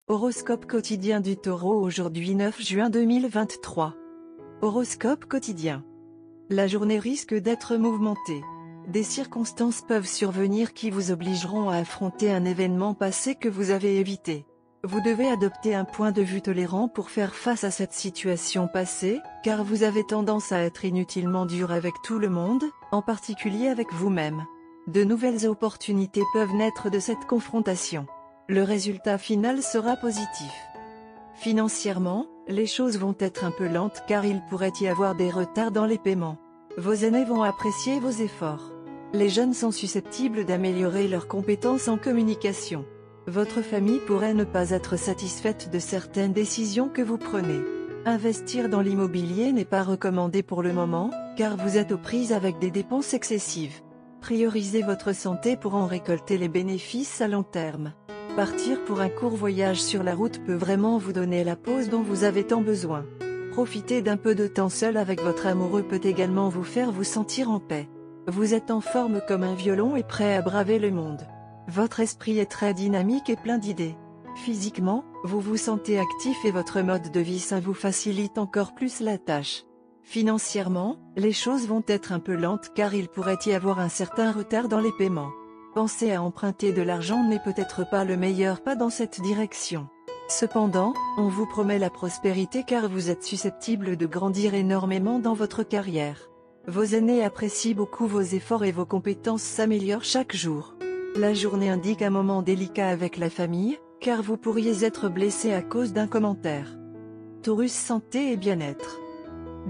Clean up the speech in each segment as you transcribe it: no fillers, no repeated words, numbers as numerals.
Horoscope quotidien du Taureau aujourd'hui 9 juin 2023. Horoscope quotidien. La journée risque d'être mouvementée. Des circonstances peuvent survenir qui vous obligeront à affronter un événement passé que vous avez évité. Vous devez adopter un point de vue tolérant pour faire face à cette situation passée, car vous avez tendance à être inutilement dur avec tout le monde, en particulier avec vous-même. De nouvelles opportunités peuvent naître de cette confrontation. Le résultat final sera positif. Financièrement, les choses vont être un peu lentes car il pourrait y avoir des retards dans les paiements. Vos aînés vont apprécier vos efforts. Les jeunes sont susceptibles d'améliorer leurs compétences en communication. Votre famille pourrait ne pas être satisfaite de certaines décisions que vous prenez. Investir dans l'immobilier n'est pas recommandé pour le moment, car vous êtes aux prises avec des dépenses excessives. Priorisez votre santé pour en récolter les bénéfices à long terme. Partir pour un court voyage sur la route peut vraiment vous donner la pause dont vous avez tant besoin. Profiter d'un peu de temps seul avec votre amoureux peut également vous faire vous sentir en paix. Vous êtes en forme comme un violon et prêt à braver le monde. Votre esprit est très dynamique et plein d'idées. Physiquement, vous vous sentez actif et votre mode de vie sain vous facilite encore plus la tâche. Financièrement, les choses vont être un peu lentes car il pourrait y avoir un certain retard dans les paiements. Penser à emprunter de l'argent n'est peut-être pas le meilleur pas dans cette direction. Cependant, on vous promet la prospérité car vous êtes susceptible de grandir énormément dans votre carrière. Vos aînés apprécient beaucoup vos efforts et vos compétences s'améliorent chaque jour. La journée indique un moment délicat avec la famille, car vous pourriez être blessé à cause d'un commentaire. Taurus santé et bien-être.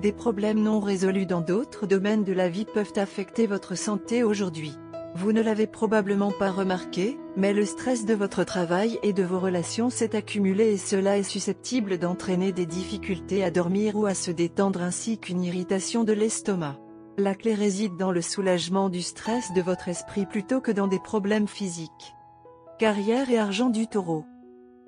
Des problèmes non résolus dans d'autres domaines de la vie peuvent affecter votre santé aujourd'hui. Vous ne l'avez probablement pas remarqué, mais le stress de votre travail et de vos relations s'est accumulé et cela est susceptible d'entraîner des difficultés à dormir ou à se détendre ainsi qu'une irritation de l'estomac. La clé réside dans le soulagement du stress de votre esprit plutôt que dans des problèmes physiques. Carrière et argent du Taureau.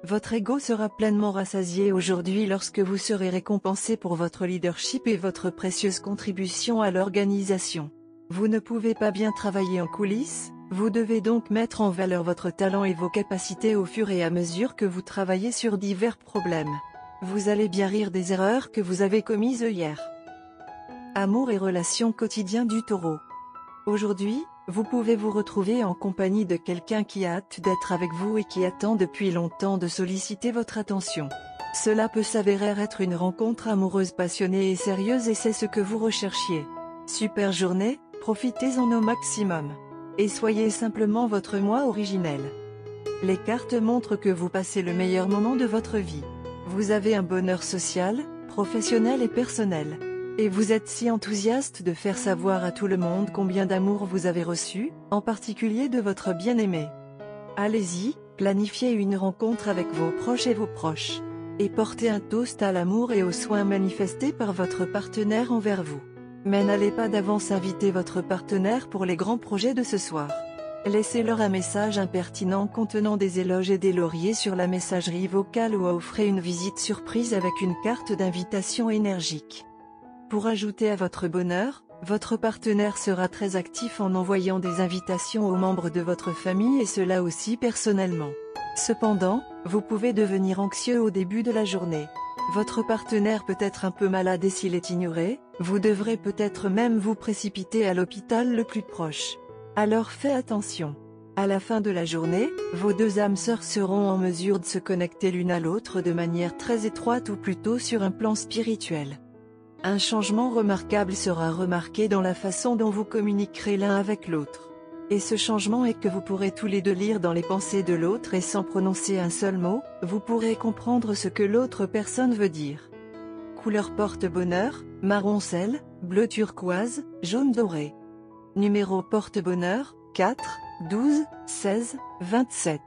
Votre ego sera pleinement rassasié aujourd'hui lorsque vous serez récompensé pour votre leadership et votre précieuse contribution à l'organisation. Vous ne pouvez pas bien travailler en coulisses, vous devez donc mettre en valeur votre talent et vos capacités au fur et à mesure que vous travaillez sur divers problèmes. Vous allez bien rire des erreurs que vous avez commises hier. Amour et relations quotidiens du Taureau. Aujourd'hui, vous pouvez vous retrouver en compagnie de quelqu'un qui a hâte d'être avec vous et qui attend depuis longtemps de solliciter votre attention. Cela peut s'avérer être une rencontre amoureuse passionnée et sérieuse et c'est ce que vous recherchiez. Super journée, profitez-en au maximum. Et soyez simplement votre moi originel. Les cartes montrent que vous passez le meilleur moment de votre vie. Vous avez un bonheur social, professionnel et personnel. Et vous êtes si enthousiaste de faire savoir à tout le monde combien d'amour vous avez reçu, en particulier de votre bien-aimé. Allez-y, planifiez une rencontre avec vos proches et vos proches. Et portez un toast à l'amour et aux soins manifestés par votre partenaire envers vous. Mais n'allez pas d'avance inviter votre partenaire pour les grands projets de ce soir. Laissez-leur un message impertinent contenant des éloges et des lauriers sur la messagerie vocale ou offrez une visite surprise avec une carte d'invitation énergique. Pour ajouter à votre bonheur, votre partenaire sera très actif en envoyant des invitations aux membres de votre famille et cela aussi personnellement. Cependant, vous pouvez devenir anxieux au début de la journée. Votre partenaire peut être un peu malade et s'il est ignoré, vous devrez peut-être même vous précipiter à l'hôpital le plus proche. Alors faites attention. À la fin de la journée, vos deux âmes sœurs seront en mesure de se connecter l'une à l'autre de manière très étroite ou plutôt sur un plan spirituel. Un changement remarquable sera remarqué dans la façon dont vous communiquerez l'un avec l'autre. Et ce changement est que vous pourrez tous les deux lire dans les pensées de l'autre et sans prononcer un seul mot, vous pourrez comprendre ce que l'autre personne veut dire. Couleur porte-bonheur, marron sel, bleu turquoise, jaune doré. Numéro porte-bonheur, 4, 12, 16, 27.